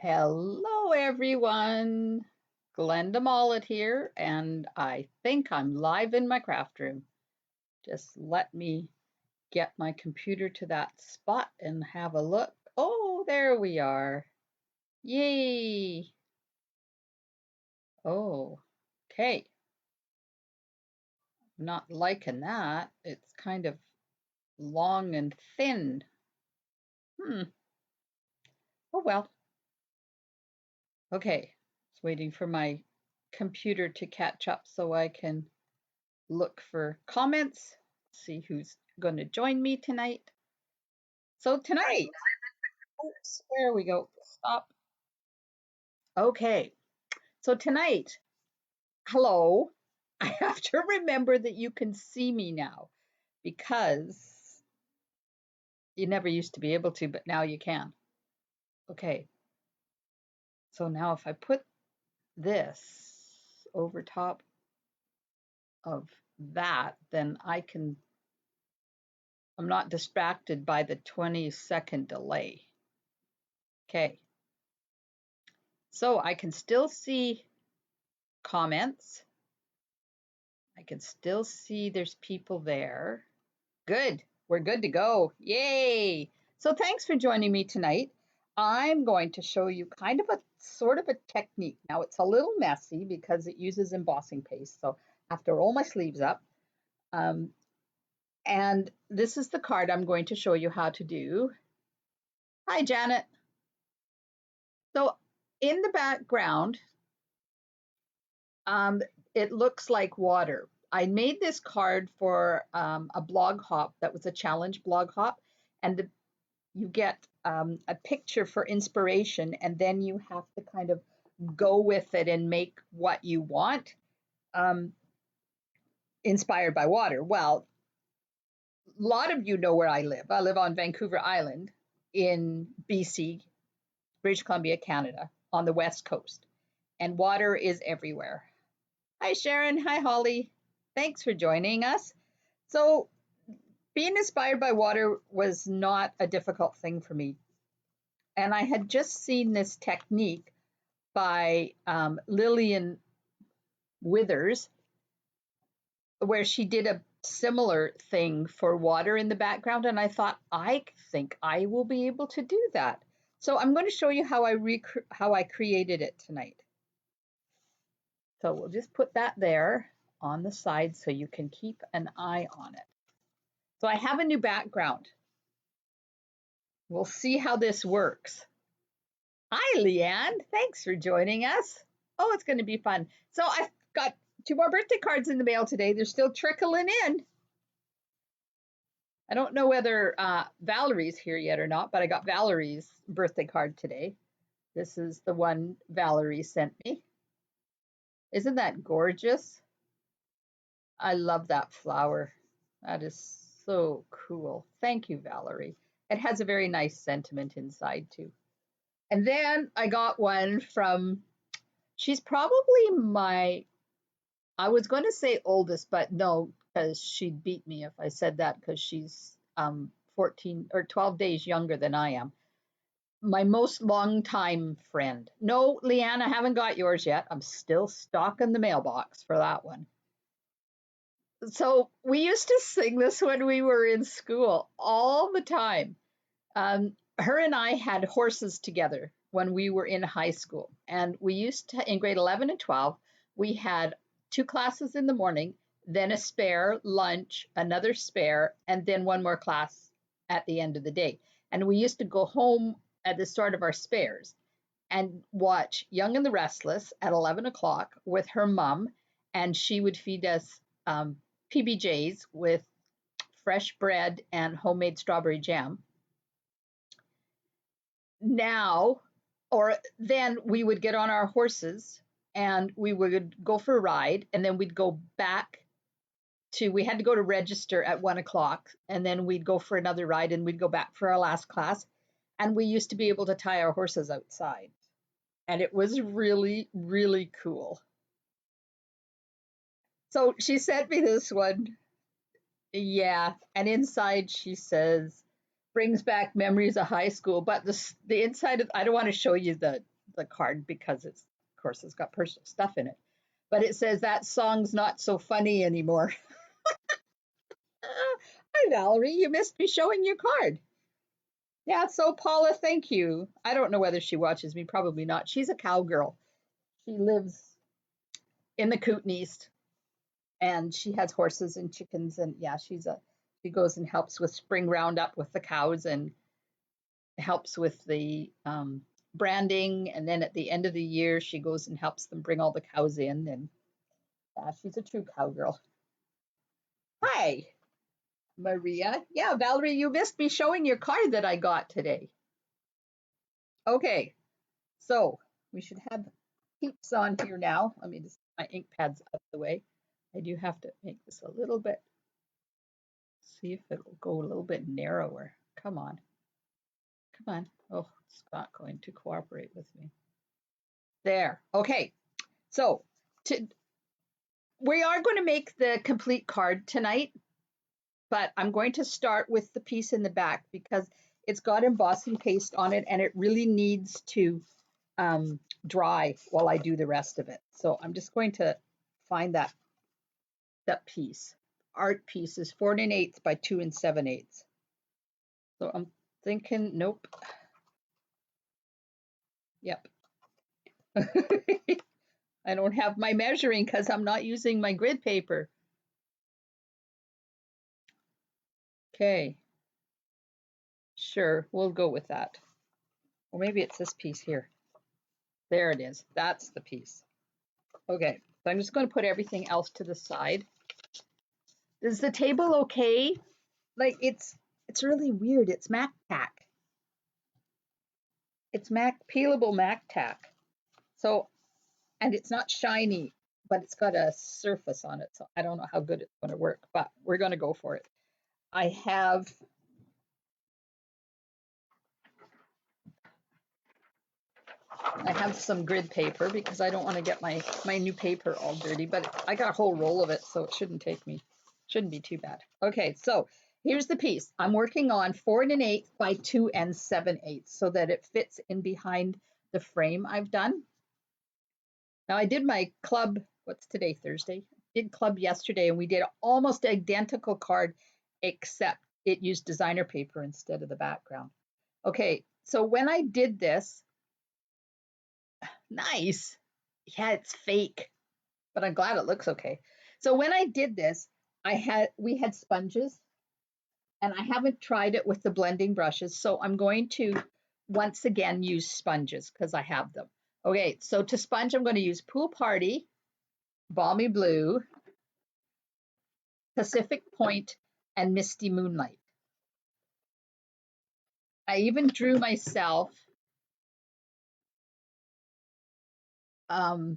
Hello, everyone. Glenda Mollet here, and I think I'm live in my craft room. Just let me get my computer to that spot and have a look. Oh, there we are. Yay. Oh, okay. Not liking that. It's kind of long and thin. Hmm. Oh, well. Okay. Just waiting for my computer to catch up so I can look for comments, see who's going to join me tonight. So tonight, oops, there we go. Stop. Okay. So tonight, hello. I have to remember that you can see me now because you never used to be able to, but now you can. Okay. So now if I put this over top of that, then I'm not distracted by the 20-second delay. Okay. So I can still see comments. I can still see there's people there. Good. We're good to go. Yay. So thanks for joining me tonight. I'm going to show you kind of a sort of a technique. Now it's a little messy because it uses embossing paste. So I have to roll my sleeves up. Um, and this is the card I'm going to show you how to do. Hi, Janet. So in the background, Um, it looks like water. I made this card for a blog hop that was a challenge blog hop, and you get a picture for inspiration, and then you have to kind of go with it and make what you want um, inspired by water. Well, a lot of you know where I live. I live on Vancouver Island in BC, British Columbia, Canada, on the west coast, and water is everywhere. Hi, Sharon. Hi, Holly. Thanks for joining us. So, being inspired by water was not a difficult thing for me. And I had just seen this technique by Lillian Withers, where she did a similar thing for water in the background. And I thought, I think I will be able to do that. So, I'm going to show you how I created it tonight. So, we'll just put that there on the side so you can keep an eye on it. So I have a new background. We'll see how this works. Hi, Leanne. Thanks for joining us. Oh, it's going to be fun. So I've got 2 more birthday cards in the mail today. They're still trickling in. I don't know whether Valerie's here yet or not, but I got Valerie's birthday card today. This is the one Valerie sent me. Isn't that gorgeous? I love that flower. That is so cool. Thank you, Valerie. It has a very nice sentiment inside, too. And then I got one from, she's probably I was going to say oldest, but no, because she'd beat me if I said that because she's 14 or 12 days younger than I am. My most longtime friend. No, Leanne, I haven't got yours yet. I'm still stocking the mailbox for that one. So we used to sing this when we were in school all the time. Her and I had horses together when we were in high school. And we used to, in grade 11 and 12, we had 2 classes in the morning, then a spare lunch, another spare, and then one more class at the end of the day. And we used to go home at the start of our spares and watch Young and the Restless at 11 o'clock with her mom. And she would feed us PBJs with fresh bread and homemade strawberry jam. Now, or then we would get on our horses and we would go for a ride, and then we'd go back we had to go to register at 1 o'clock, and then we'd go for another ride and we'd go back for our last class. And we used to be able to tie our horses outside. And it was really, really cool. So she sent me this one. Yeah. And inside she says, Brings back memories of high school. But the inside of, I don't want to show you the card because it's, of course, it's got personal stuff in it. But it says that song's not so funny anymore. Hi, Valerie, you missed me showing your card. Yeah, so Paula, thank you. I don't know whether she watches me, probably not. She's a cowgirl. She lives in the Kootenays and she has horses and chickens, and yeah, she goes and helps with spring roundup with the cows and helps with the branding, and then at the end of the year she goes and helps them bring all the cows in, and yeah, she's a true cowgirl. Hi, Maria. Yeah, Valerie, you missed me showing your card that I got today. Okay, so we should have heaps on here now. Let me just get my ink pads out of the way. I do have to make this a little bit, see if it will go a little bit narrower. Come on. Come on. Oh, it's not going to cooperate with me. There. Okay. So we are going to make the complete card tonight, but I'm going to start with the piece in the back because it's got embossing paste on it and it really needs to dry while I do the rest of it. So I'm just going to find that piece. Art piece is 4 1/8 by 2 7/8. So I'm thinking, nope. Yep. I don't have my measuring because I'm not using my grid paper. Okay. Sure, we'll go with that. Or maybe it's this piece here. There it is. That's the piece. Okay, so I'm just going to put everything else to the side. Is the table okay? Like it's really weird. It's Mac tack. It's peelable Mac tack. So, and it's not shiny, but it's got a surface on it. So I don't know how good it's going to work, but we're going to go for it. I have some grid paper because I don't want to get my new paper all dirty, but I got a whole roll of it, so it shouldn't be too bad. Okay, so here's the piece. I'm working on 4 1/8 by 2 7/8 so that it fits in behind the frame I've done. Now I did my club, what's today, Thursday? Did club yesterday and we did almost identical card except it used designer paper instead of the background. Okay, so when I did this, nice. Yeah, it's fake, but I'm glad it looks okay. So when I did this, we had sponges and I haven't tried it with the blending brushes. So I'm going to once again use sponges because I have them. Okay, so to sponge, I'm going to use Pool Party, Balmy Blue, Pacific Point, and Misty Moonlight. I even drew myself a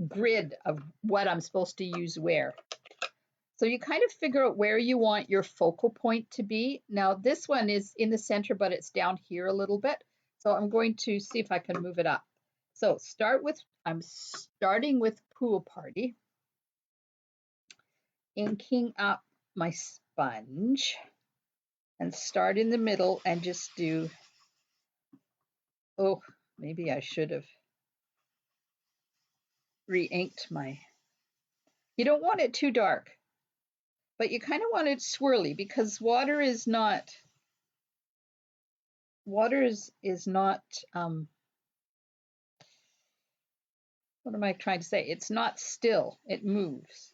grid of what I'm supposed to use where. So you kind of figure out where you want your focal point to be. Now this one is in the center, but it's down here a little bit. So I'm going to see if I can move it up. So I'm starting with Pool Party, inking up my sponge, and start in the middle and just do, oh, maybe I should have re-inked my, you don't want it too dark, but you kind of want it swirly because water is not, what am I trying to say? It's not still, it moves.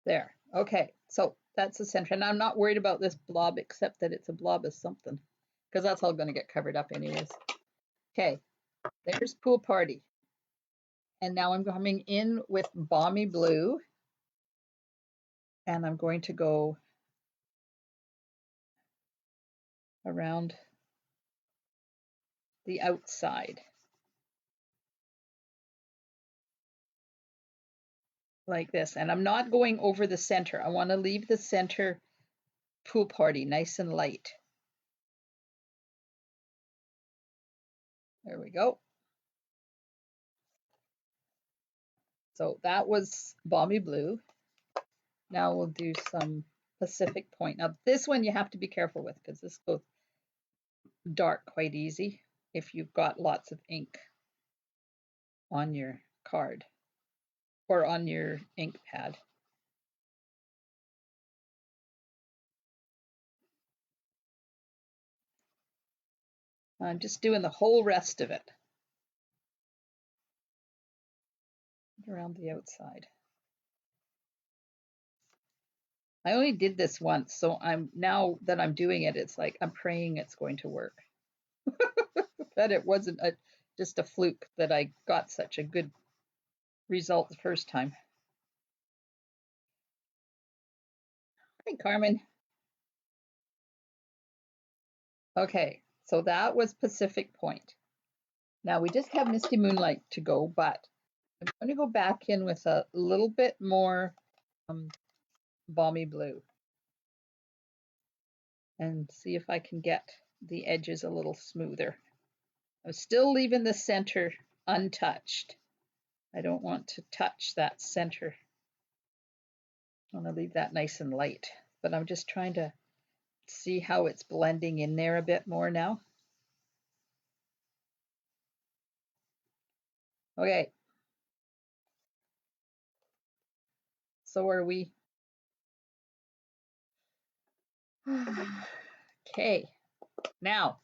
There, okay, so that's the center. And I'm not worried about this blob except that it's a blob of something because that's all going to get covered up anyways. Okay, there's Pool Party. And now I'm coming in with Balmy Blue. And I'm going to go around the outside like this. And I'm not going over the center. I want to leave the center Pool Party nice and light. There we go. So that was Balmy Blue. Now we'll do some Pacific Point. Now this one you have to be careful with because this goes dark quite easy if you've got lots of ink on your card or on your ink pad. I'm just doing the whole rest of it around the outside. I only did this once, so now that I'm doing it, it's like I'm praying it's going to work. That it wasn't just a fluke that I got such a good result the first time. Hi, Carmen. Okay, so that was Pacific Point. Now we just have Misty Moonlight to go, but I'm going to go back in with a little bit more Balmy Blue and see if I can get the edges a little smoother. I'm still leaving the center untouched. I don't want to touch that center. I want to leave that nice and light, but I'm just trying to see how it's blending in there a bit more now. Okay. So are we. Okay. Now,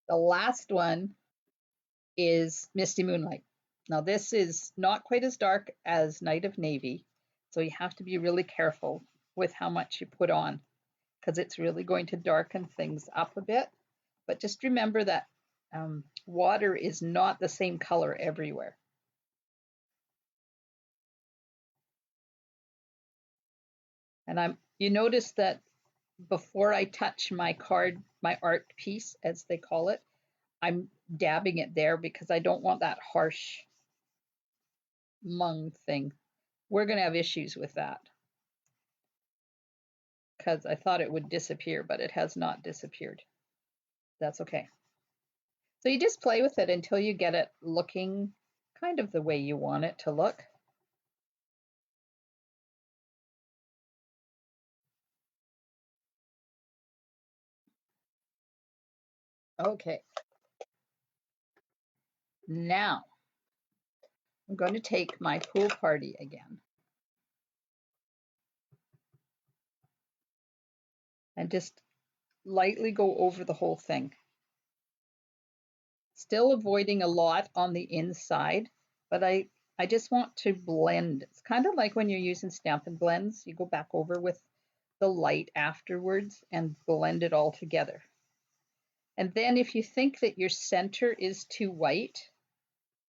the last one is Misty Moonlight. Now, this is not quite as dark as Night of Navy, so you have to be really careful with how much you put on because it's really going to darken things up a bit. But just remember that water is not the same color everywhere. And you notice that before I touch my card, my art piece, as they call it, I'm dabbing it there because I don't want that harsh mung thing. We're going to have issues with that because I thought it would disappear, but it has not disappeared. That's okay. So you just play with it until you get it looking kind of the way you want it to look. Okay. Now I'm going to take my pool party again and just lightly go over the whole thing. Still avoiding a lot on the inside, but I just want to blend. It's kind of like when you're using Stampin' Blends, you go back over with the light afterwards and blend it all together. And then if you think that your center is too white,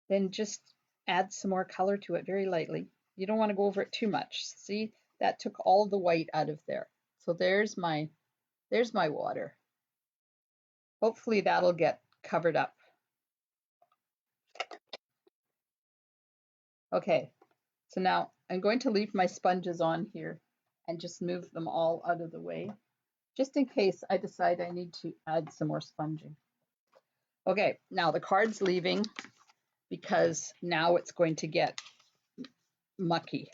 then just add some more color to it very lightly. You don't want to go over it too much. See, that took all the white out of there. So there's my water. Hopefully that'll get covered up. Okay, so now I'm going to leave my sponges on here and just move them all out of the way, just in case I decide I need to add some more sponging. Okay, now the card's leaving because now it's going to get mucky.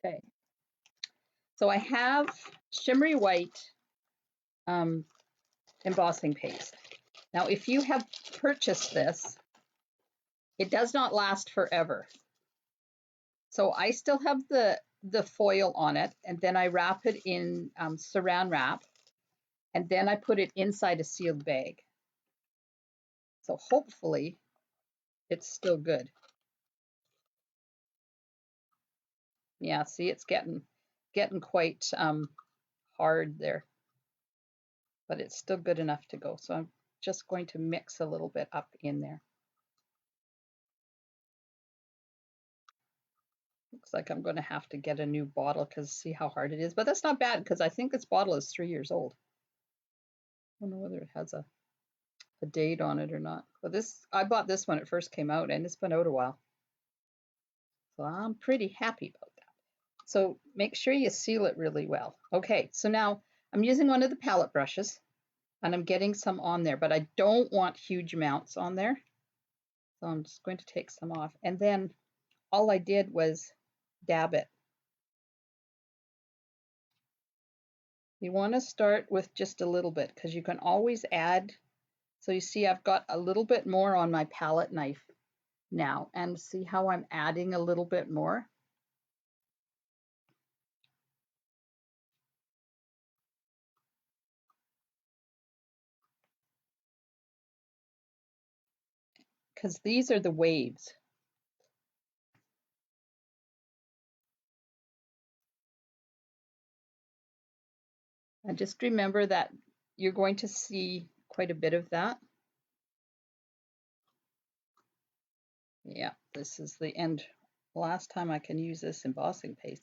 Okay, so I have shimmery white embossing paste. Now, if you have purchased this, it does not last forever. So I still have the foil on it, and then I wrap it in saran wrap, and then I put it inside a sealed bag. So hopefully it's still good. Yeah, see, it's getting quite hard there, but it's still good enough to go. So I'm just going to mix a little bit up in there. Looks like I'm going to have to get a new bottle because see how hard it is, but that's not bad because I think this bottle is 3 years old. I don't know whether it has a date on it or not, but I bought this when it first came out and it's been out a while. So I'm pretty happy about that. So make sure you seal it really well. Okay, so now I'm using one of the palette brushes and I'm getting some on there, but I don't want huge amounts on there. So I'm just going to take some off. And then all I did was dab it. You want to start with just a little bit because you can always add. So you see I've got a little bit more on my palette knife now, and see how I'm adding a little bit more. Because these are the waves. And just remember that you're going to see quite a bit of that. Yeah, this is the end. Last time I can use this embossing paste.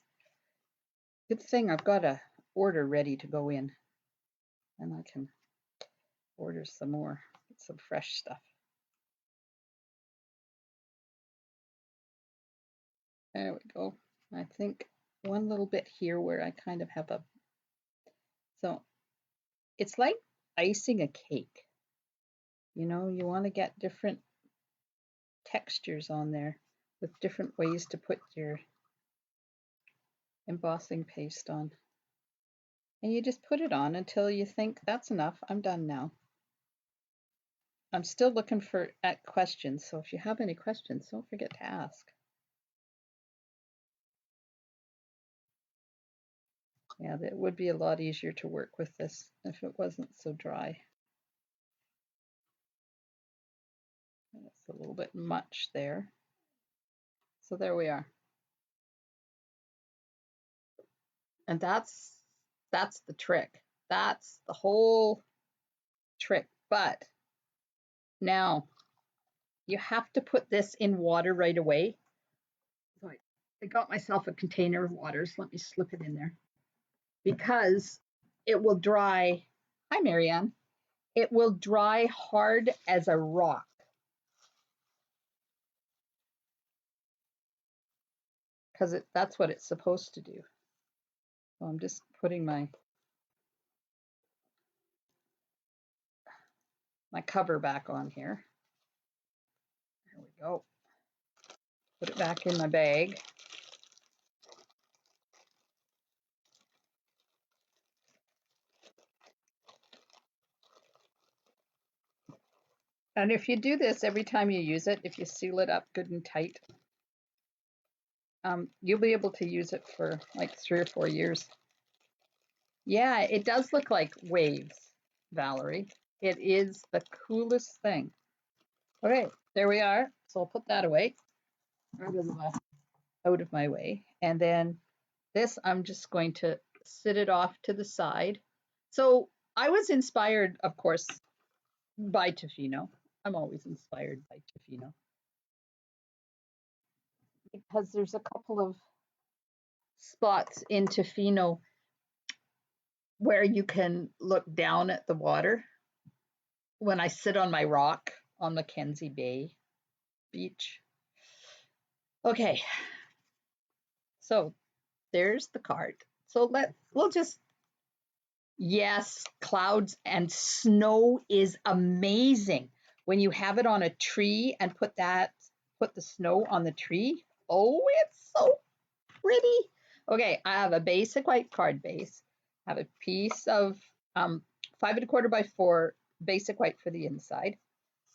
Good thing I've got a order ready to go in, and I can order some more, some fresh stuff. There we go. I think one little bit here where I kind of have a, so it's like icing a cake. You know, you want to get different textures on there with different ways to put your embossing paste on. And you just put it on until you think that's enough. I'm done now. I'm still looking at questions, so if you have any questions, don't forget to ask. Yeah, it would be a lot easier to work with this if it wasn't so dry. It's a little bit much there. So there we are. And that's the trick. That's the whole trick. But now you have to put this in water right away. So I got myself a container of waters. Let me slip it in there. Because it will dry. Hi, Marianne. It will dry hard as a rock. Because that's what it's supposed to do. So I'm just putting my cover back on here. There we go. Put it back in my bag. And if you do this every time you use it, if you seal it up good and tight, you'll be able to use it for like 3 or 4 years. Yeah, it does look like waves, Valerie. It is the coolest thing. Okay, there we are. So I'll put that away, out of my way. And then this, I'm just going to sit it off to the side. So I was inspired, of course, by Tofino. I'm always inspired by Tofino. Because there's a couple of spots in Tofino where you can look down at the water. When I sit on my rock on Mackenzie Bay beach. Okay, so there's the card. So we'll just, yes, clouds and snow is amazing. When you have it on a tree and put the snow on the tree, oh, it's so pretty. Okay, I have a basic white card base. I have a piece of 5¼ by 4 basic white for the inside.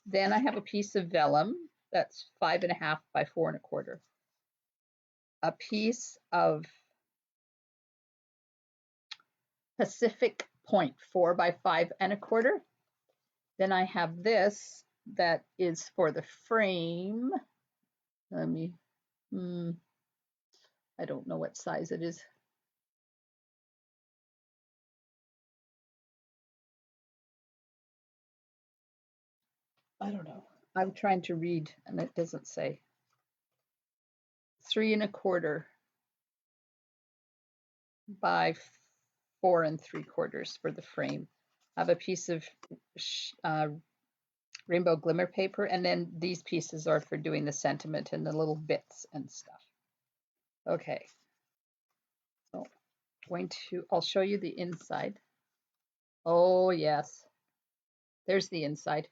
Then I have a piece of vellum that's 5½ by 4¼ a piece of Pacific Point 4 by 5¼ Then I have this that is for the frame. Let me, I don't know what size it is. I don't know. I'm trying to read and it doesn't say. 3¼ by 4¾ for the frame. I have a piece of rainbow glimmer paper, and then these pieces are for doing the sentiment and the little bits and stuff. Okay, so I'll show you the inside. Oh yes, there's the inside.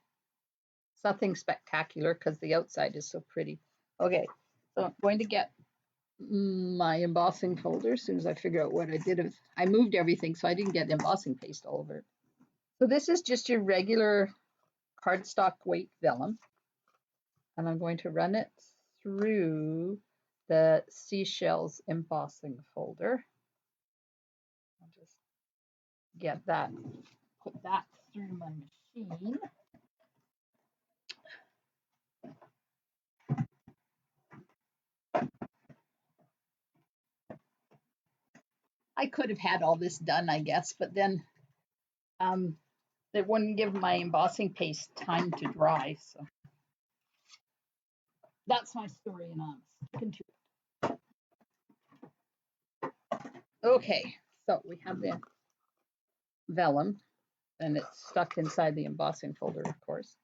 It's nothing spectacular because the outside is so pretty. Okay, so I'm going to get my embossing folder as soon as I figure out what I did. I moved everything, so I didn't get embossing paste all over it. So this is just your regular cardstock weight vellum, and I'm going to run it through the seashells embossing folder. I'll just get that, put that through my machine. I could have had all this done, I guess, but then it wouldn't give my embossing paste time to dry. So that's my story, and I'm sticking to it. Okay, so we have the vellum, and it's stuck inside the embossing folder, of course.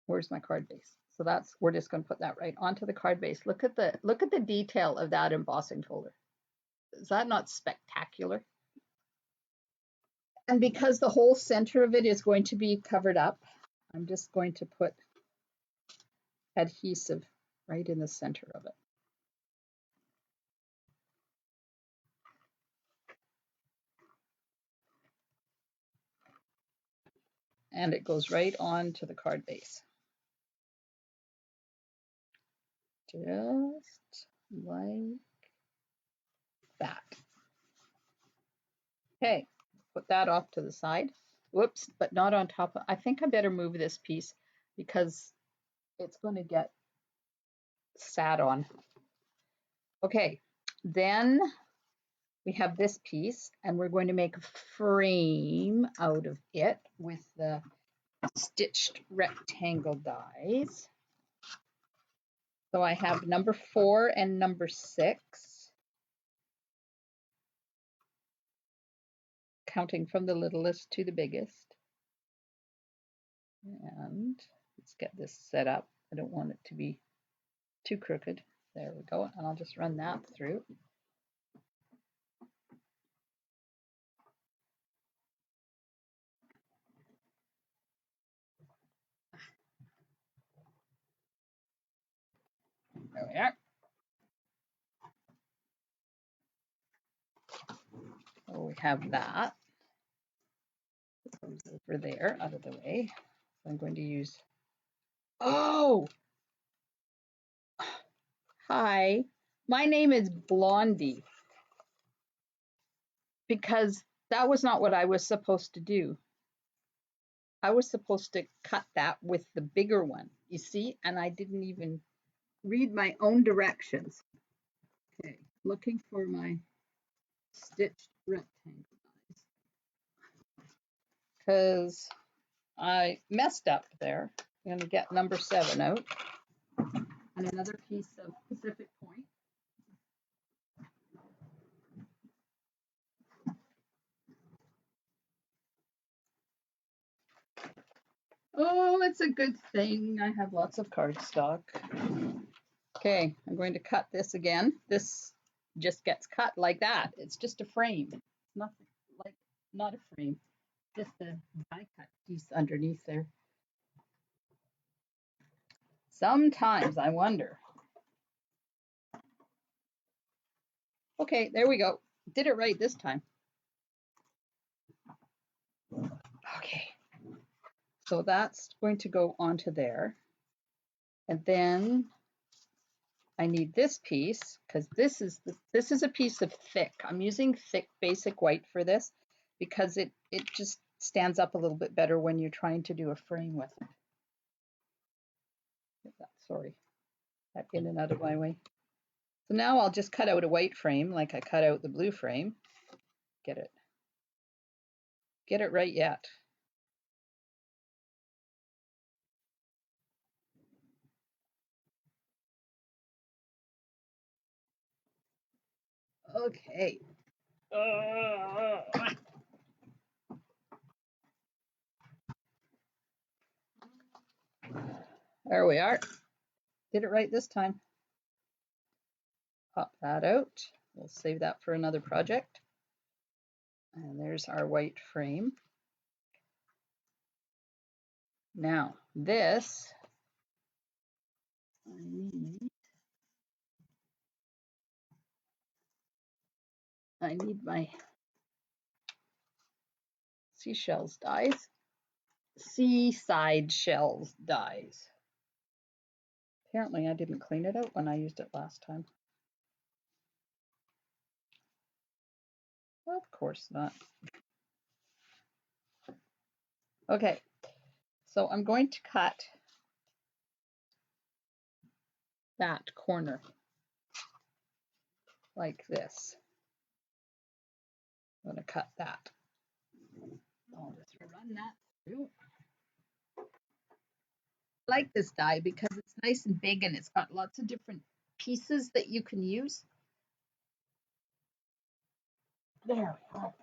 Where's my card base? So that's, we're just going to put that right onto the card base. Look at the detail of that embossing folder. Is that not spectacular? And because the whole center of it is going to be covered up, I'm just going to put adhesive right in the center of it. And it goes right on to the card base. Just like that. Okay, put that off to the side. Whoops, but not on top. I think I better move this piece because it's going to get sat on. Okay, then we have this piece, and we're going to make a frame out of it with the stitched rectangle dies. So I have number 4 and number 6, counting from the littlest to the biggest. And let's get this set up. I don't want it to be too crooked. There we go. And I'll just run that through. There we are. So we have that. It comes over there, out of the way. So I'm going to use, oh, hi. My name is Blondie because that was not what I was supposed to do. I was supposed to cut that with the bigger one, you see, and I didn't even read my own directions. Okay, looking for my stitched rectangle because I messed up there. I'm going to get number 7 out and another piece of Pacific Point. Oh, it's a good thing I have lots of cardstock. Okay, I'm going to cut this again. This just gets cut like that. It's just a frame. It's nothing like, not a frame, just a die cut piece underneath there. Sometimes I wonder. Okay, there we go. Did it right this time. Okay, so that's going to go onto there. And then I need this piece because this is a piece of thick. I'm using thick basic white for this because it just stands up a little bit better when you're trying to do a frame with it. Sorry, that in and out of my way. So now I'll just cut out a white frame like I cut out the blue frame. Get it right yet. Okay. There we are. Did it right this time. Pop that out. We'll save that for another project. And there's our white frame. Now this, I need my seashells dies. Seaside shells dies. Apparently I didn't clean it out when I used it last time. Of course not. Okay, so I'm going to cut that corner like this. I'm going to cut that. I'll just run that through. I like this die because it's nice and big and it's got lots of different pieces that you can use. There we go.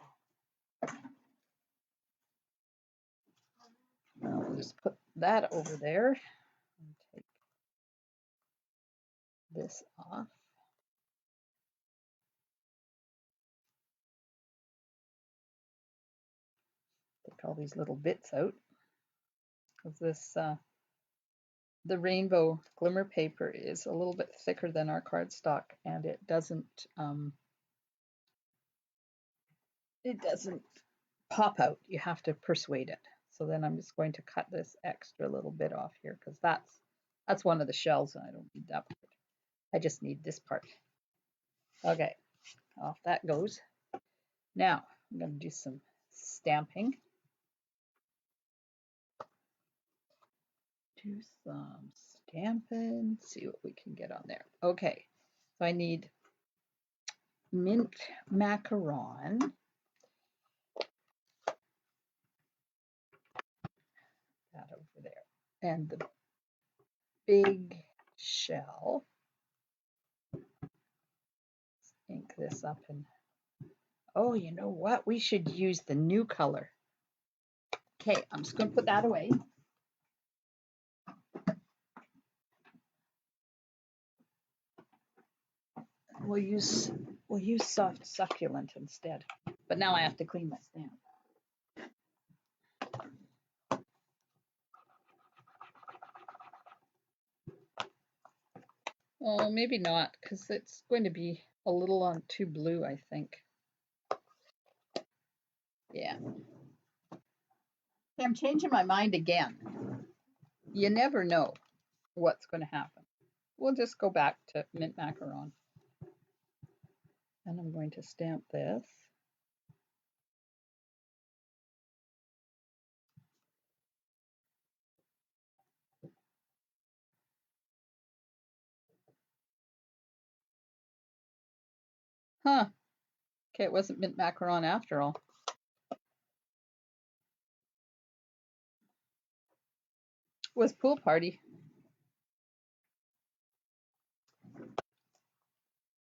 I'll just put that over there and take this off. Take all these little bits out of this. The rainbow glimmer paper is a little bit thicker than our cardstock, and it doesn't pop out. You have to persuade it. So then I'm just going to cut this extra little bit off here because that's one of the shells and I don't need that part. I just need this part. Okay, off that goes. Now I'm going to do some stamping. Do some stamping, see what we can get on there. Okay, so I need mint macaron. That over there. And the big shell. Let's ink this up and oh, you know what? We should use the new color. Okay, I'm just going to put that away. We'll use soft succulent instead. But now I have to clean my stamp. Oh, maybe not, because it's going to be a little on too blue, I think. Yeah. I'm changing my mind again. You never know what's going to happen. We'll just go back to mint macaron. And I'm going to stamp this. Huh. Okay, it wasn't mint macaron after all. It was pool party.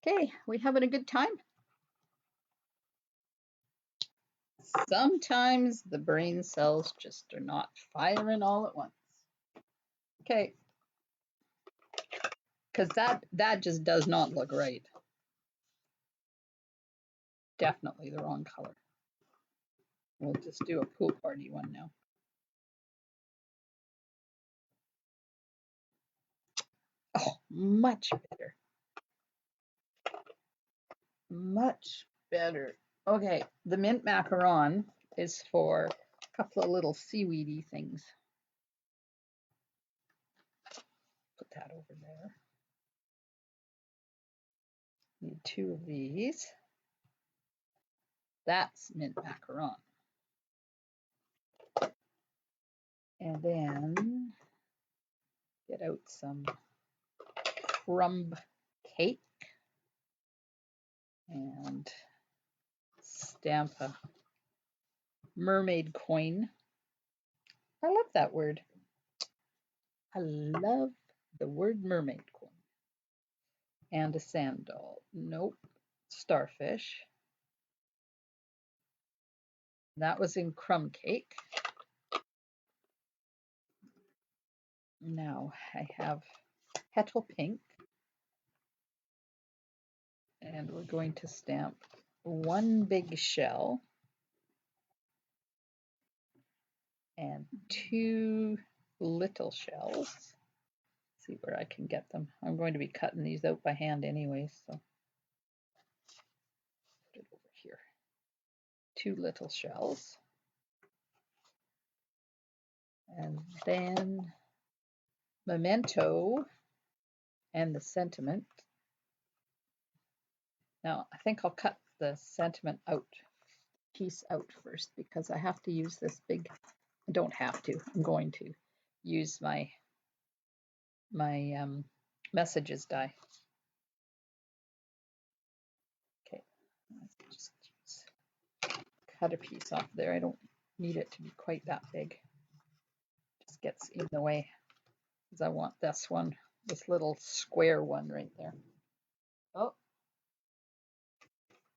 Okay, we having a good time? Sometimes the brain cells just are not firing all at once. Okay, because that just does not look right. Definitely the wrong color. We'll just do a pool party one now. Oh, much better. Much better. Okay, the mint macaron is for a couple of little seaweedy things. Put that over there. Need two of these. That's mint macaron. And then get out some crumb cake and stamp a mermaid coin. I love that word. I love the word mermaid coin. And a sand doll. Nope. Starfish. That was in crumb cake. Now I have petal pink. And we're going to stamp one big shell and two little shells. See where I can get them. I'm going to be cutting these out by hand anyway, so put it over here. 2 little shells. And then memento and the sentiment. Now, I think I'll cut the sentiment piece out first because I have to use this big, I don't have to, I'm going to use my messages die. Okay, let's just cut a piece off there. I don't need it to be quite that big. Just gets in the way because I want this one, this little square one right there. Oh,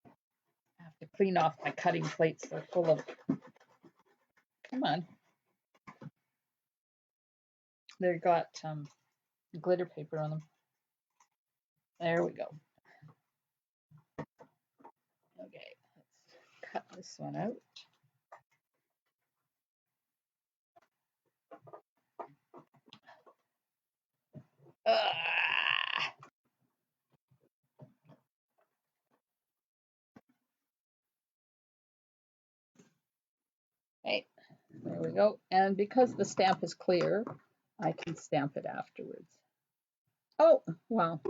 I have to clean off my cutting plates. They're full of, come on. They've got glitter paper on them. There we go. Okay, let's cut this one out. Okay, there we go. And because the stamp is clear, I can stamp it afterwards. Oh, wow.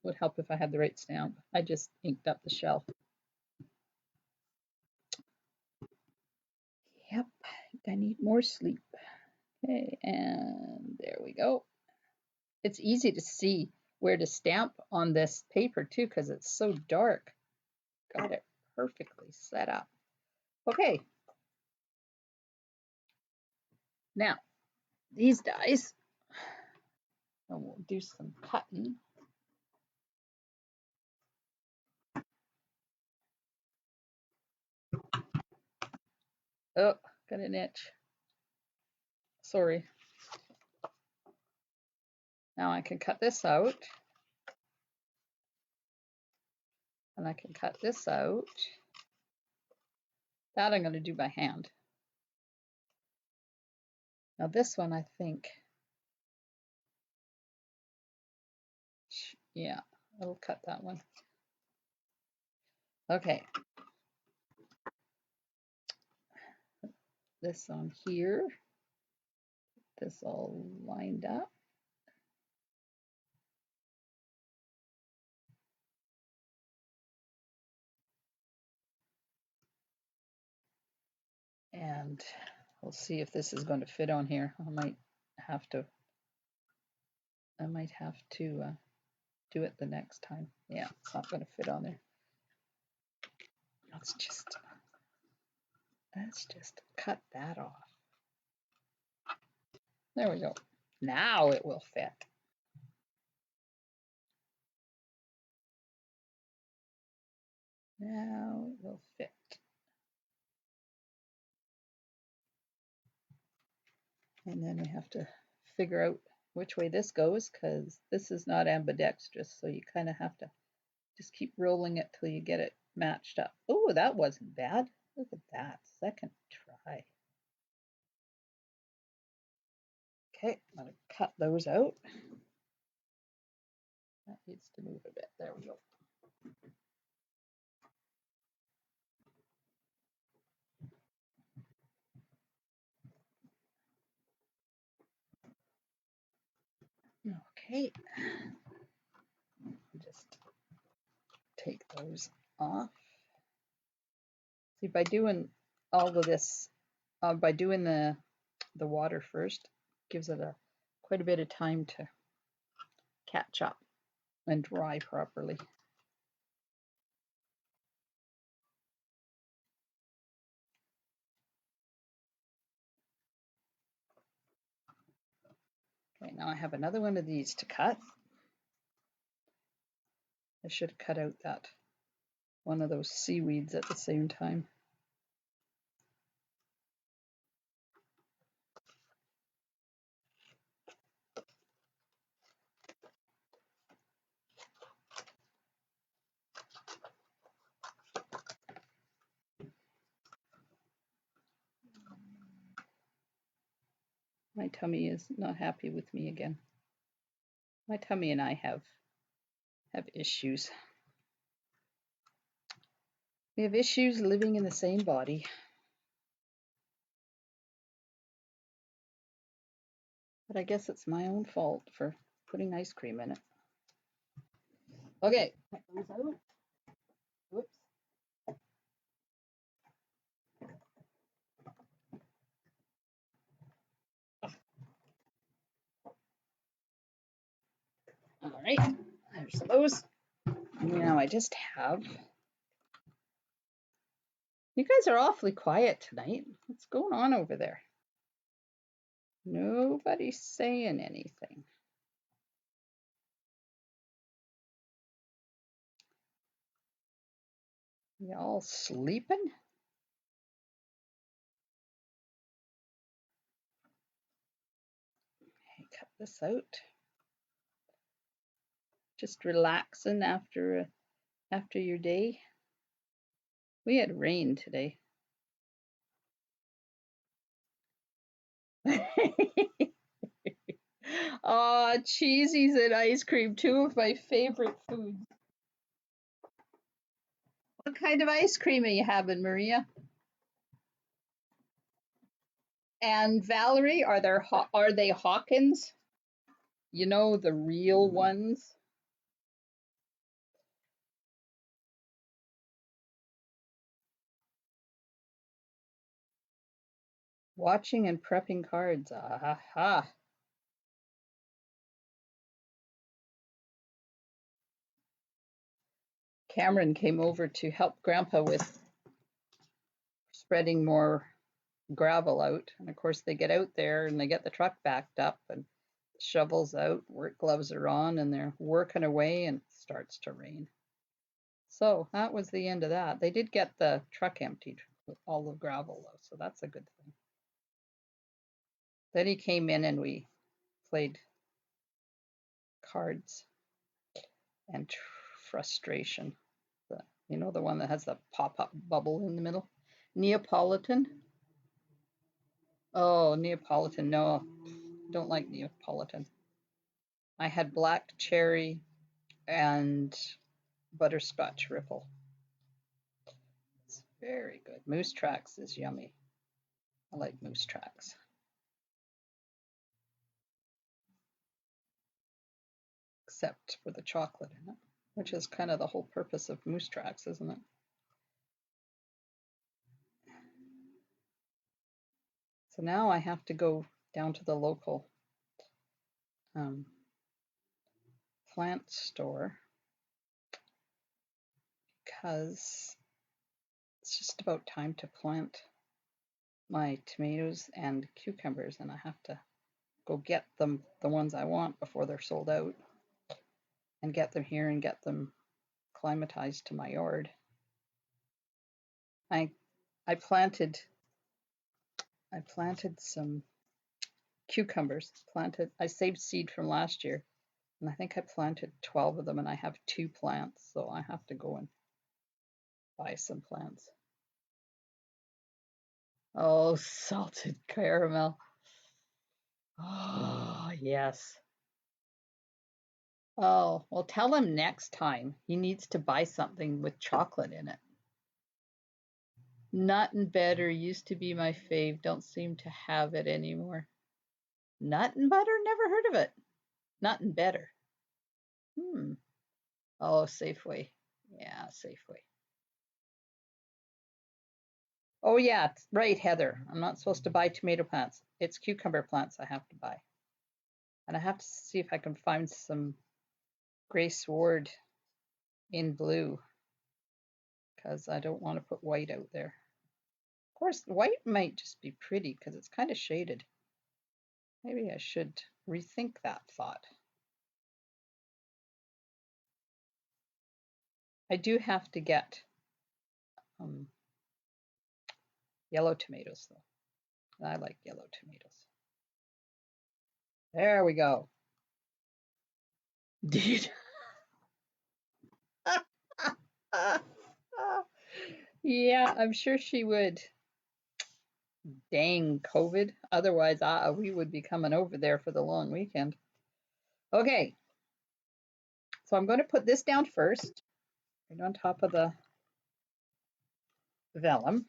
Would help if I had the right stamp. I just inked up the shell. Yep, I need more sleep. Okay, and there we go. It's easy to see where to stamp on this paper too because it's so dark. Got it perfectly set up. Okay. Now, these dies, and we'll do some cutting. Oh, got an itch. Sorry. Now I can cut this out. And I can cut this out. That I'm going to do by hand. Now this one, I think, yeah, I'll cut that one. Okay. This on here. This all lined up. And we'll see if this is going to fit on here. I might have to do it the next time. Yeah, it's not going to fit on there. Let's just cut that off. There we go. Now it will fit. Now it will fit. And then we have to figure out which way this goes because this is not ambidextrous, so you kind of have to just keep rolling it till you get it matched up. Oh, that wasn't bad. Look at that, second try. Okay, I'm going to cut those out. That needs to move a bit. There we go. Okay, just take those off. See, by doing all of this, by doing the water first, gives it quite a bit of time to catch up and dry properly. Okay, now I have another one of these to cut. I should cut out that one of those seaweeds at the same time. My tummy is not happy with me again. My tummy and I have issues. We have issues living in the same body. But I guess it's my own fault for putting ice cream in it. Okay, get those out. Whoops. All right, there's those. Now I just have. You guys are awfully quiet tonight. What's going on over there? Nobody's saying anything. Y'all sleeping? Okay, cut this out. Just relaxing after your day. We had rain today. Oh, cheesies and ice cream, two of my favorite foods. What kind of ice cream are you having, Maria? And Valerie, are they Hawkins? You know, the real ones? Watching and prepping cards. Aha. Cameron came over to help Grandpa with spreading more gravel out. And of course, they get out there and they get the truck backed up and shovels out, work gloves are on, and they're working away, and it starts to rain. So that was the end of that. They did get the truck emptied with all the gravel, though, so that's a good thing. Then he came in and we played cards and frustration. You know, the one that has the pop-up bubble in the middle? Neapolitan? Oh, Neapolitan. No, don't like Neapolitan. I had black cherry and butterscotch ripple. It's very good. Moose Tracks is yummy. I like Moose Tracks. Except for the chocolate in it, which is kind of the whole purpose of Moose Tracks, isn't it? So now I have to go down to the local plant store because it's just about time to plant my tomatoes and cucumbers, and I have to go get them, the ones I want, before they're sold out, and get them here and get them climatized to my yard. I planted some cucumbers. I saved seed from last year, and I think I planted 12 of them, and I have 2 plants, so I have to go and buy some plants. Oh, salted caramel. Oh, yes. Oh, well, tell him next time he needs to buy something with chocolate in it. Nut and butter used to be my fave. Don't seem to have it anymore. Nut and butter? Never heard of it. Nut and butter. Oh, Safeway. Yeah, Safeway. Oh, yeah, right, Heather. I'm not supposed to buy tomato plants. It's cucumber plants I have to buy. And I have to see if I can find some gray sward in blue, because I don't want to put white out there. Of course, white might just be pretty because it's kind of shaded. Maybe I should rethink that thought. I do have to get yellow tomatoes, though. I like yellow tomatoes. There we go. Did yeah, I'm sure she would. Dang COVID. Otherwise, we would be coming over there for the long weekend. Okay, so I'm going to put this down first, right on top of the vellum.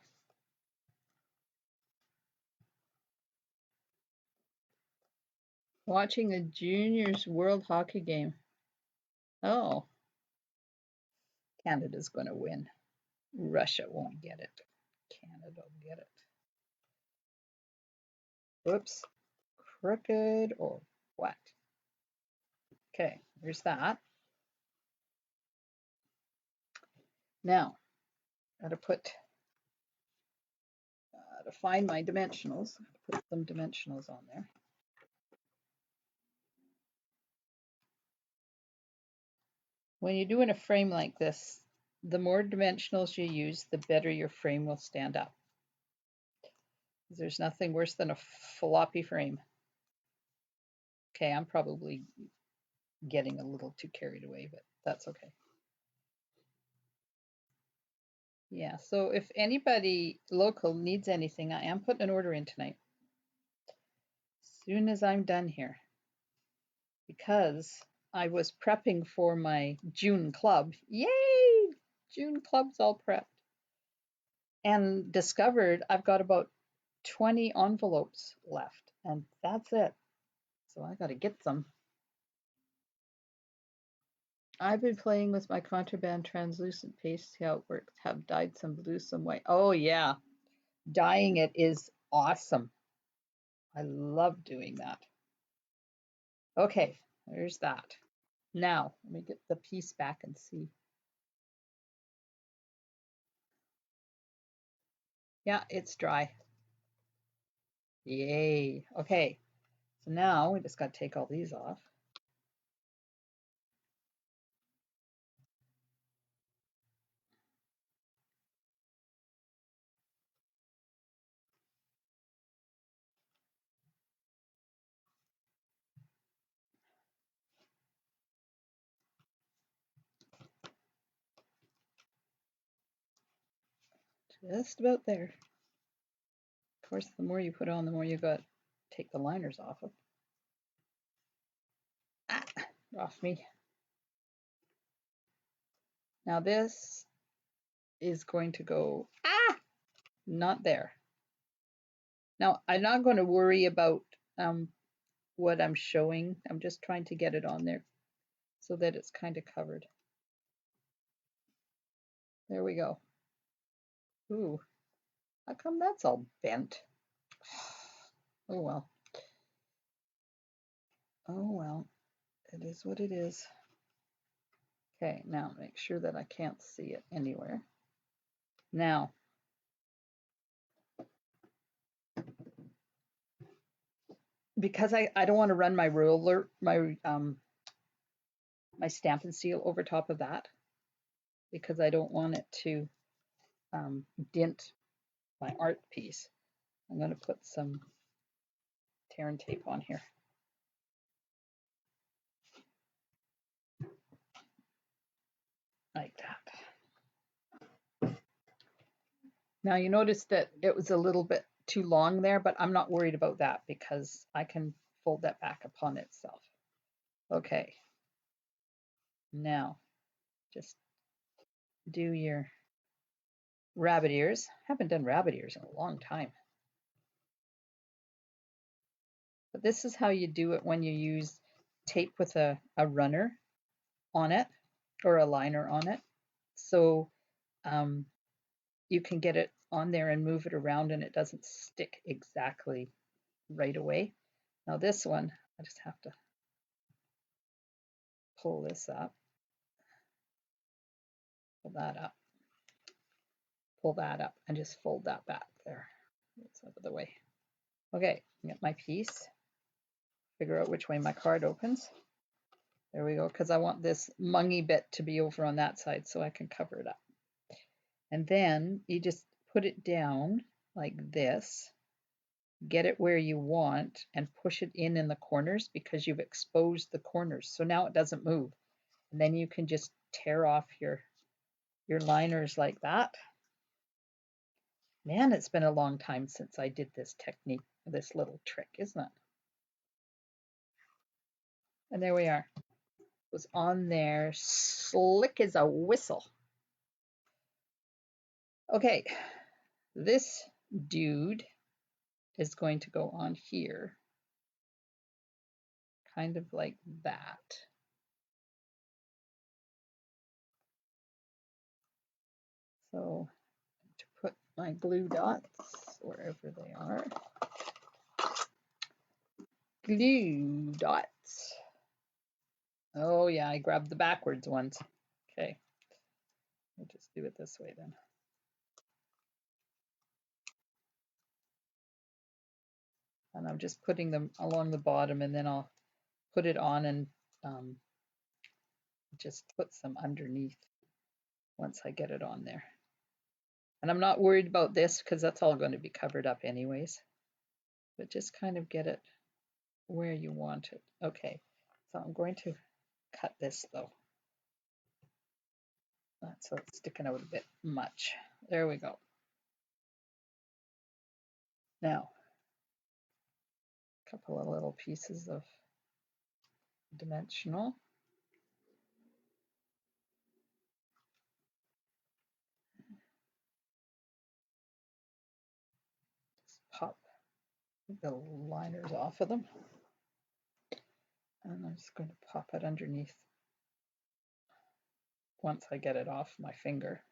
Watching a juniors world hockey game. Oh, Canada's going to win. Russia won't get it. Canada will get it. Whoops. Crooked or what? Okay, there's that. Now, gotta to find my dimensionals. Put some dimensionals on there. When you're doing a frame like this, the more dimensionals you use, the better your frame will stand up. There's nothing worse than a floppy frame. Okay, I'm probably getting a little too carried away, but that's okay. Yeah, so if anybody local needs anything, I am putting an order in tonight. As soon as I'm done here. Because I was prepping for my June club. Yay! June club's all prepped. And discovered I've got about 20 envelopes left, and that's it. So I got to get some. I've been playing with my contraband translucent paste, see how it works. Have dyed some blue, some white. Oh yeah, dyeing it is awesome. I love doing that. Okay, there's that. Now, let me get the piece back and see. Yeah, it's dry. Yay. Okay, so now we just got to take all these off. Just about there. Of course, the more you put on, the more you got to take the liners off of. Ah, off me. Now this is going to go, not there. Now, I'm not going to worry about what I'm showing. I'm just trying to get it on there so that it's kind of covered. There we go. Ooh, how come that's all bent? Oh well. Oh well, it is what it is. Okay, now make sure that I can't see it anywhere. Now, because I don't want to run my ruler, my Stampin' Seal over top of that, because I don't want it to dent my art piece. I'm going to put some tear and tape on here. Like that. Now you notice that it was a little bit too long there, but I'm not worried about that because I can fold that back upon itself. Okay. Now, just do your rabbit ears. Haven't done rabbit ears in a long time. But this is how you do it when you use tape with a runner on it or a liner on it. So you can get it on there and move it around and it doesn't stick exactly right away. Now this one, I just have to pull this up, pull that up, pull that up, and just fold that back there. It's out of the way. Okay, get my piece, figure out which way my card opens. There we go, because I want this mungy bit to be over on that side so I can cover it up. And then you just put it down like this, get it where you want, and push it in the corners because you've exposed the corners. So now it doesn't move. And then you can just tear off your liners like that. Man, it's been a long time since I did this technique, this little trick, isn't it? And there we are. It was on there, slick as a whistle. Okay, this dude is going to go on here, kind of like that. So to put my glue dots wherever they are. Glue dots. Oh yeah, I grabbed the backwards ones. Okay, I'll just do it this way then. And I'm just putting them along the bottom, and then I'll put it on and just put some underneath once I get it on there. And I'm not worried about this because that's all going to be covered up anyways. But just kind of get it where you want it. Okay, so I'm going to cut this though. So it's sticking out a bit much. There we go. Now, a couple of little pieces of dimensional. Just pop the liners off of them. And I'm just going to pop it underneath once I get it off my finger.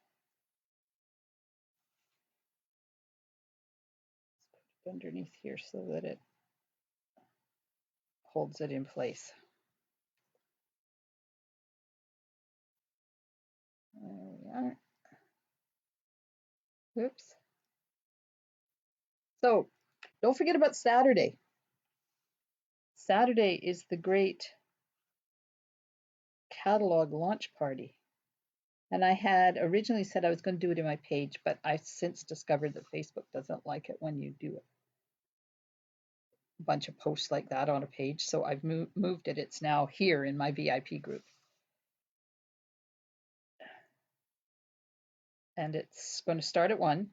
Just put it underneath here so that it holds it in place. There we are. Oops. So don't forget about Saturday. Saturday is the great catalog launch party. And I had originally said I was going to do it in my page, but I've since discovered that Facebook doesn't like it when you do a bunch of posts like that on a page. So I've moved it. It's now here in my VIP group. And it's going to start at 1.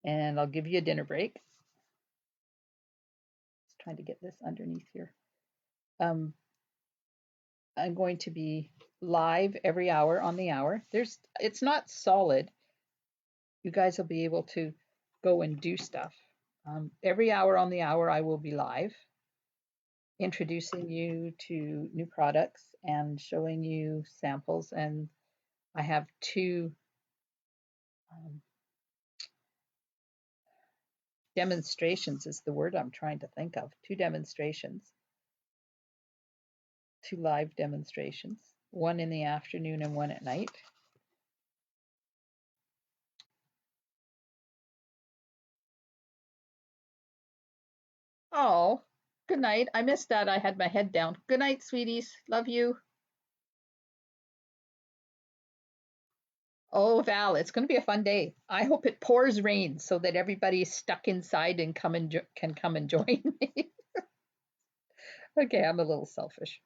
And I'll give you a dinner break. Just trying to get this underneath here. I'm going to be live every hour on the hour. It's not solid. You guys will be able to go and do stuff. Every hour on the hour, I will be live, introducing you to new products and showing you samples. And I have 2 demonstrations is the word I'm trying to think of. 2 demonstrations, 2 live demonstrations, one in the afternoon and one at night. Oh, good night. I missed that. I had my head down. Good night, sweeties. Love you. Oh, Val, it's going to be a fun day. I hope it pours rain so that everybody's stuck inside and can come and join me. Okay, I'm a little selfish.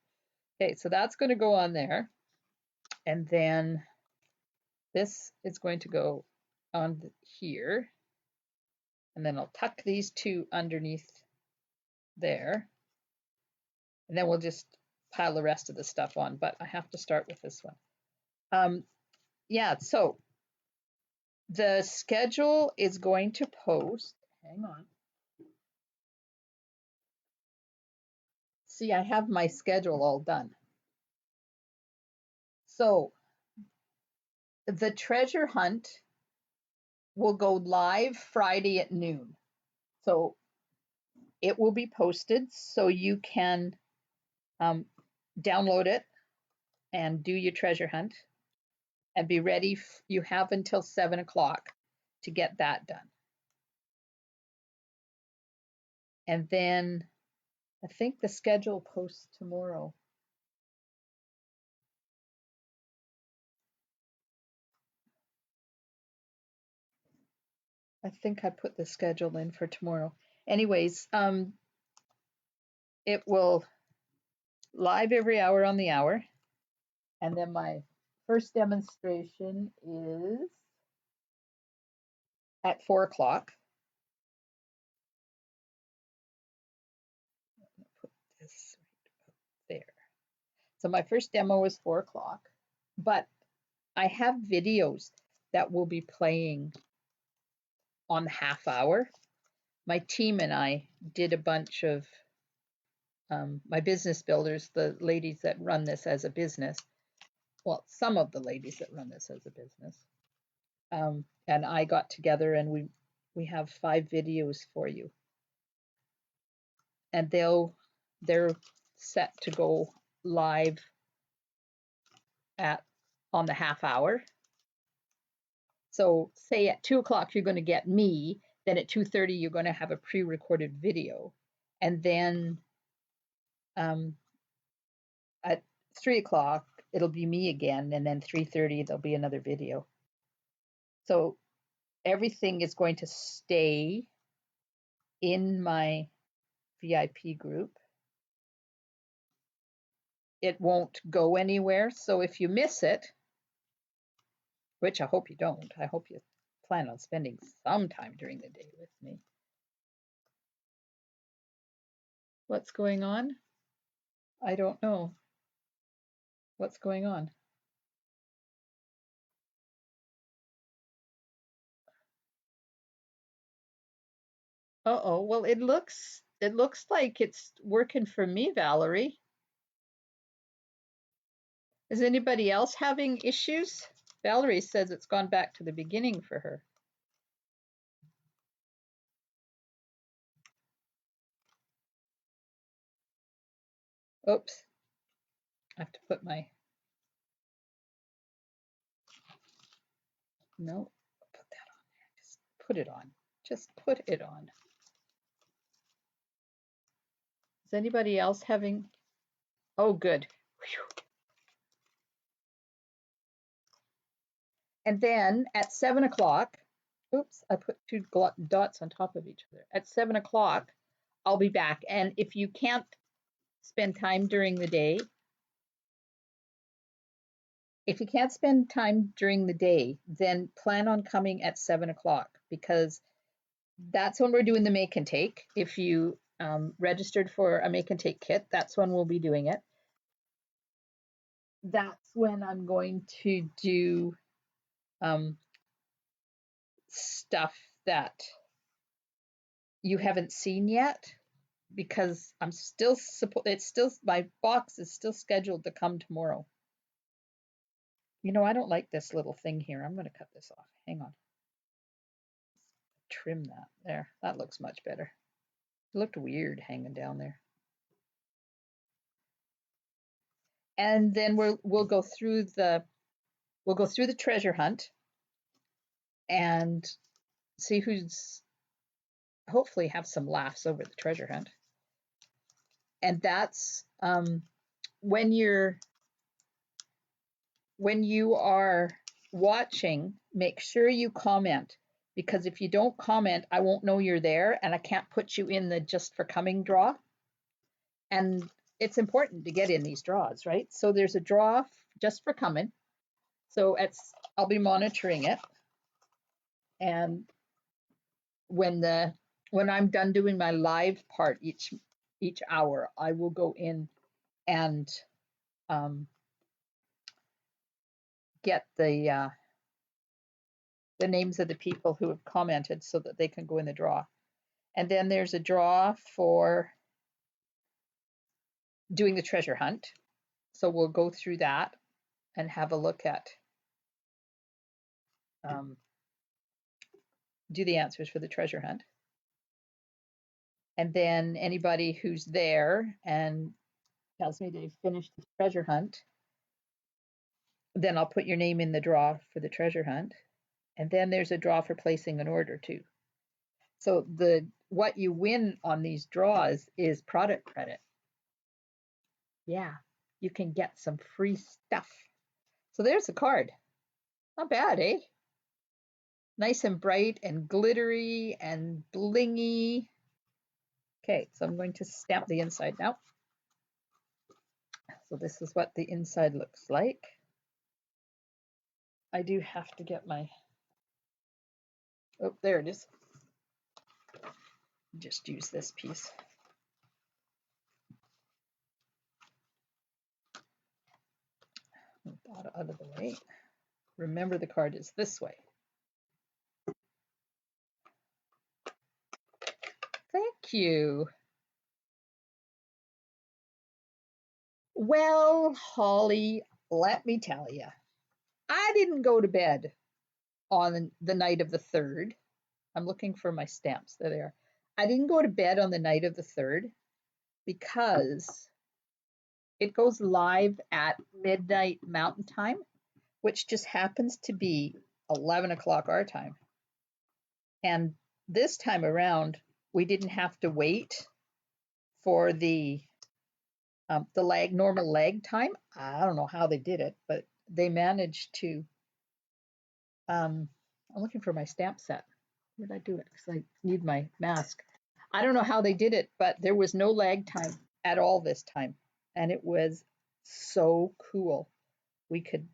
Okay, so that's going to go on there. And then this is going to go on here. And then I'll tuck these 2 underneath there. And then we'll just pile the rest of the stuff on. But I have to start with this one. Yeah, so the schedule is going to post. Hang on. See, I have my schedule all done. So the treasure hunt will go live Friday at noon. So it will be posted so you can download it and do your treasure hunt and be ready. You have until 7 o'clock to get that done. And then I think the schedule posts tomorrow. I think I put the schedule in for tomorrow. Anyways, it will live every hour on the hour. And then my first demonstration is at 4 o'clock. Put this right there. So my first demo was 4 o'clock, but I have videos that will be playing on the half hour. My team and I did a bunch of my business builders, the ladies that run this as a business. Well, some of the ladies that run this as a business. And I got together and we have 5 videos for you. And they're set to go live on the half hour. So say at 2 o'clock you're going to get me, then at 2:30 you're going to have a pre-recorded video, and then at 3 o'clock it'll be me again, and then 3:30 there'll be another video. So everything is going to stay in my VIP group. It won't go anywhere. So if you miss it, which I hope you don't, I hope you plan on spending some time during the day with me. What's going on? I don't know. What's going on? Uh-oh, well, it looks like it's working for me, Valerie. Is anybody else having issues? Valerie says it's gone back to the beginning for her. Oops. I have to put my, no, put that on there. Just put it on. Just put it on. Is anybody else having, oh, good. Whew. And then at 7 o'clock, oops, I put 2 dots on top of each other. At 7 o'clock, I'll be back. And if you can't spend time during the day, then plan on coming at 7 o'clock, because that's when we're doing the make and take. If you registered for a make and take kit, that's when we'll be doing it. That's when I'm going to do stuff that you haven't seen yet, because my box is still scheduled to come tomorrow. You know, I don't like this little thing here. I'm going to cut this off. Hang on. Trim that. There. That looks much better. It looked weird hanging down there. And then we'll go through the treasure hunt and see who's, hopefully have some laughs over the treasure hunt. And that's when you are watching, make sure you comment, because if you don't comment, I won't know you're there and I can't put you in the just for coming draw. And it's important to get in these draws, right? So there's a draw just for coming. So I'll be monitoring it. And when I'm done doing my live part each hour, I will go in and get the names of the people who have commented so that they can go in the draw. And then there's a draw for doing the treasure hunt. So we'll go through that and have a look at, do the answers for the treasure hunt. And then anybody who's there and tells me they've finished the treasure hunt, then I'll put your name in the draw for the treasure hunt. And then there's a draw for placing an order too. So what you win on these draws is product credit. Yeah, you can get some free stuff. So there's the card. Not bad, eh? Nice and bright and glittery and blingy. Okay, so I'm going to stamp the inside now. So this is what the inside looks like. I do have to get my Oh, there it is. Just use this piece. Move that out of the way. Remember, the card is this way. Thank you. Well, Holly, let me tell you, I didn't go to bed on the night of the 3rd. I'm looking for my stamps. There they are. I didn't go to bed on the night of the 3rd because it goes live at midnight Mountain Time, which just happens to be 11 o'clock our time. And this time around, we didn't have to wait for the normal lag time. I don't know how they did it, but they managed to. I'm looking for my stamp set. Where did I do it? Because I need my mask. I don't know how they did it, but there was no lag time at all this time. And it was so cool. We could,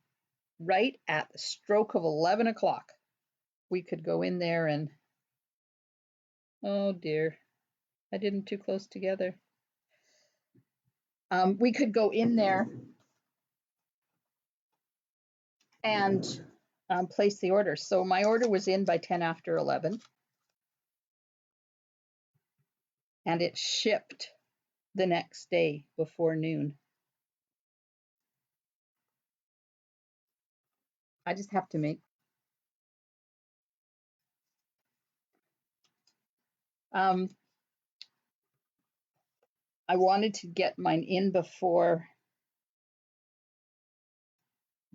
right at the stroke of 11 o'clock, we could go in there and, oh dear, I did them too close together. We could go in there and place the order. So my order was in by 10 after 11. And it shipped the next day before noon. I just have to make I wanted to get mine in before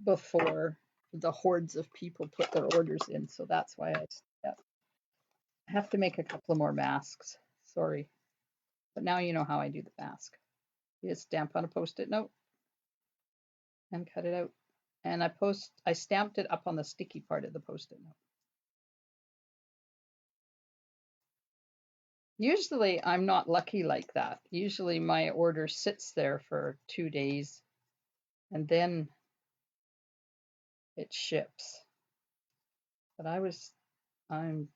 the hordes of people put their orders in, so that's why I have to make a couple of more masks. Sorry, but now you know how I do the mask. You just stamp on a post-it note and cut it out, and I stamped it up on the sticky part of the post-it note. Usually I'm not lucky like that. Usually my order sits there for 2 days and then it ships. But I'm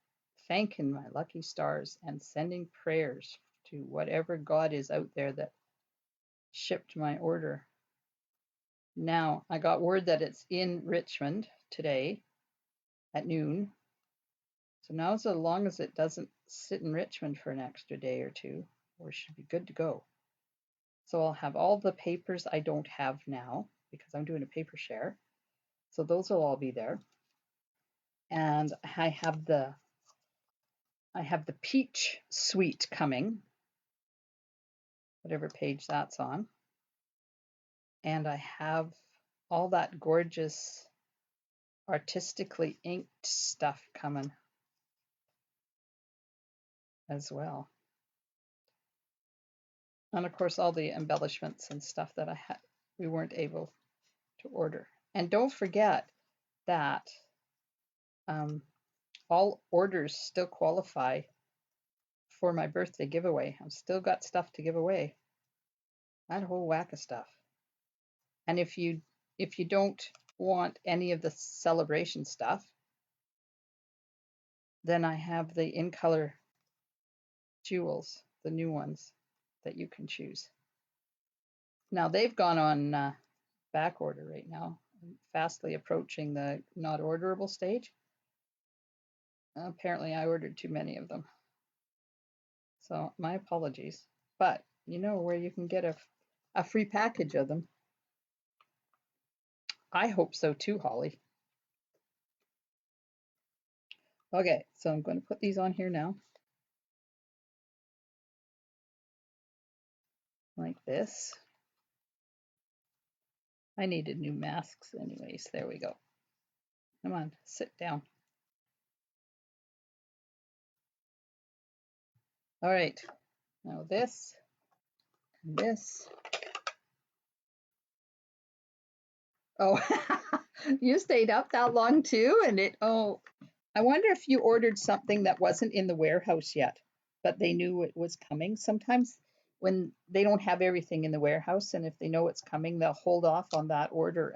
thanking my lucky stars and sending prayers to whatever God is out there that shipped my order. Now, I got word that it's in Richmond today at noon. So now, as long as it doesn't sit in Richmond for an extra day or two, we should be good to go. So I'll have all the papers I don't have now because I'm doing a paper share. So those will all be there. And I have the peach suite coming, whatever page that's on. And I have all that gorgeous artistically inked stuff coming as well. And of course, all the embellishments and stuff that we weren't able to order. And don't forget that all orders still qualify for my birthday giveaway. I've still got stuff to give away. That whole whack of stuff. And if you don't want any of the celebration stuff, then I have the in color jewels, the new ones that you can choose. Now they've gone on back order right now, fastly approaching the not orderable stage. Apparently I ordered too many of them. So my apologies, but you know where you can get a free package of them. I hope so too, Holly. Okay, so I'm going to put these on here now. Like this. I needed new masks anyways. There we go. Come on, sit down. All right, now this and this. Oh, you stayed up that long too? Oh, I wonder if you ordered something that wasn't in the warehouse yet, but they knew it was coming. Sometimes when they don't have everything in the warehouse and if they know it's coming, they'll hold off on that order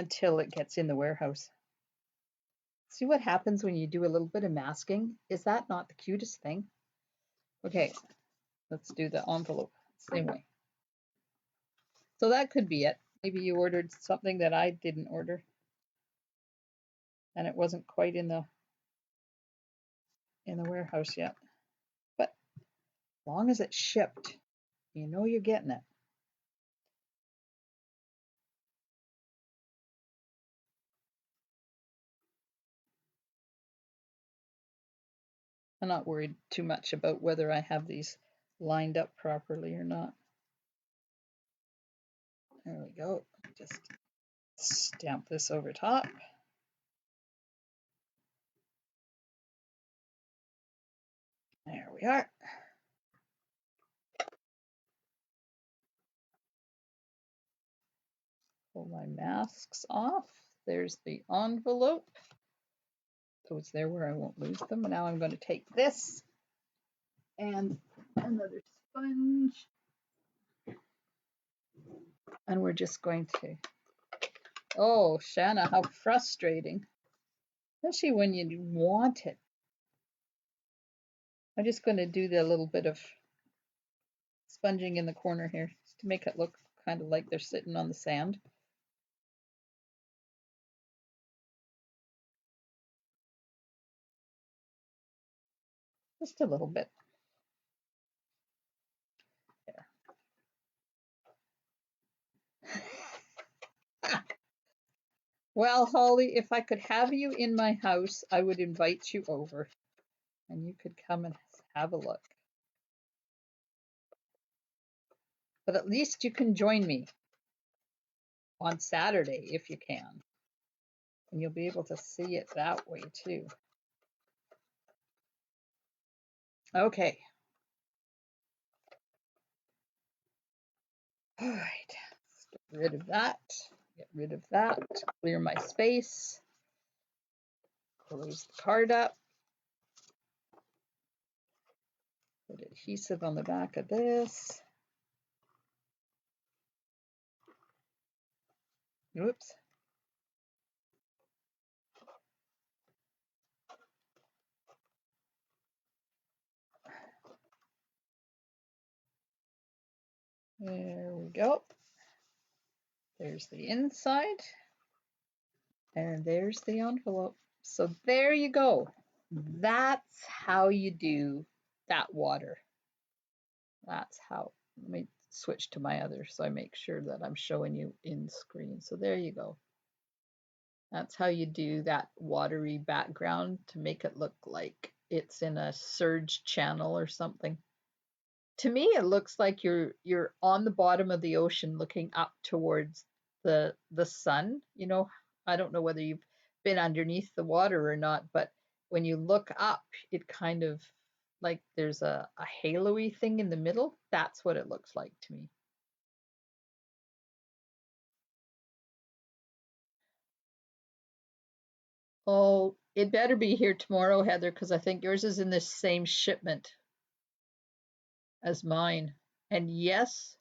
until it gets in the warehouse. See what happens when you do a little bit of masking? Is that not the cutest thing? Okay, let's do the envelope same way. So that could be it. Maybe you ordered something that I didn't order and it wasn't quite in the warehouse yet. But as long as it's shipped, you know you're getting it. I'm not worried too much about whether I have these lined up properly or not. There we go. Just stamp this over top. There we are. Pull my masks off. There's the envelope. So it's there where I won't lose them. And now I'm going to take this and another sponge. And we're just going to, oh, Shanna, how frustrating. Especially when you want it. I'm just going to do the little bit of sponging in the corner here just to make it look kind of like they're sitting on the sand. Just a little bit. There. Well, Holly, if I could have you in my house, I would invite you over and you could come and have a look. But at least you can join me on Saturday if you can. And you'll be able to see it that way too. Okay. All right. Let's get rid of that. Get rid of that. Clear my space. Close the card up. Put adhesive on the back of this. Oops. There we go. There's the inside. And there's the envelope. So there you go. That's how you do that water. That's how. Let me switch to my other so I make sure that I'm showing you in screen. So there you go. That's how you do that watery background to make it look like it's in a surge channel or something. To me, it looks like you're on the bottom of the ocean looking up towards the sun. You know, I don't know whether you've been underneath the water or not, but when you look up, it kind of like there's a halo-y thing in the middle. That's what it looks like to me. Oh, it better be here tomorrow, Heather, because I think yours is in the same shipment as mine. And yes,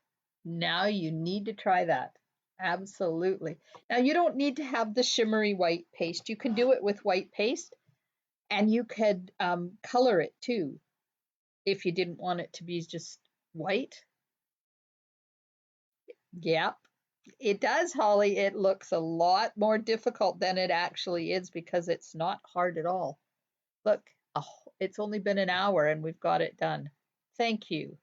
now you need to try that. Absolutely. Now you don't need to have the shimmery white paste. You can do it with white paste and you could color it too if you didn't want it to be just white. Yep, it does, Holly. It looks a lot more difficult than it actually is because it's not hard at all. Look, oh, it's only been an hour and we've got it done. Thank you.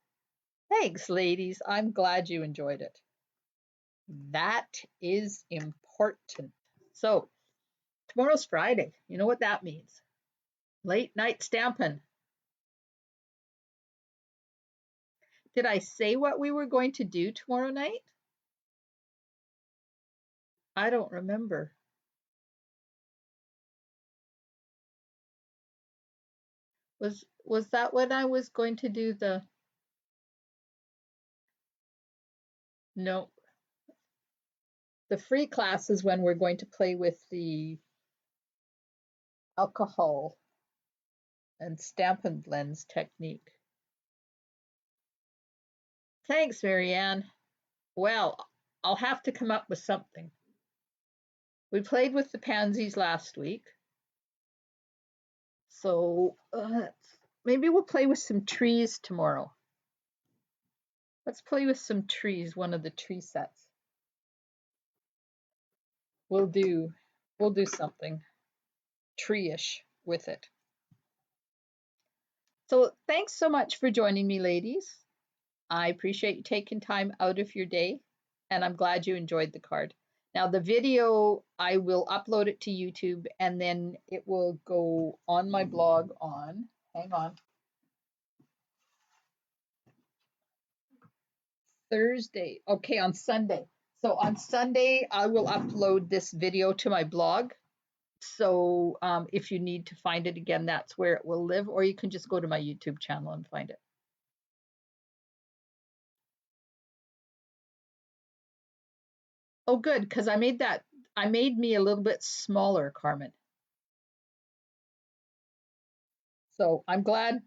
Thanks, ladies. I'm glad you enjoyed it. That is important. So, tomorrow's Friday. You know what that means? Late night stamping. Did I say what we were going to do tomorrow night? I don't remember. Was that when I was going to do the no, the free class is when we're going to play with the alcohol and Stampin' Blends technique. Thanks, Marianne. Well, I'll have to come up with something. We played with the pansies last week. So maybe we'll play with some trees tomorrow. Let's play with some trees, one of the tree sets. We'll do something tree-ish with it. So thanks so much for joining me, ladies. I appreciate you taking time out of your day, and I'm glad you enjoyed the card. Now the video, I will upload it to YouTube, and then it will go on my blog on, hang on, Thursday. Okay, on Sunday. So on Sunday, I will upload this video to my blog. So if you need to find it again, that's where it will live, or you can just go to my YouTube channel and find it. Oh, good, because I made me a little bit smaller, Carmen. So I'm glad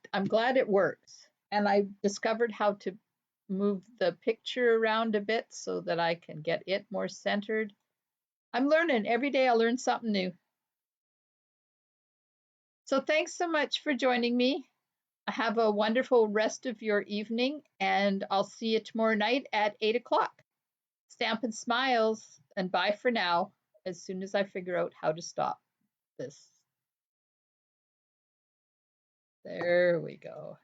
it works. And I discovered how to move the picture around a bit so that I can get it more centered. I'm learning. Every day I learn something new. So thanks so much for joining me. Have a wonderful rest of your evening, and I'll see you tomorrow night at 8 o'clock. Stampin' Smiles, and bye for now, as soon as I figure out how to stop this. There we go.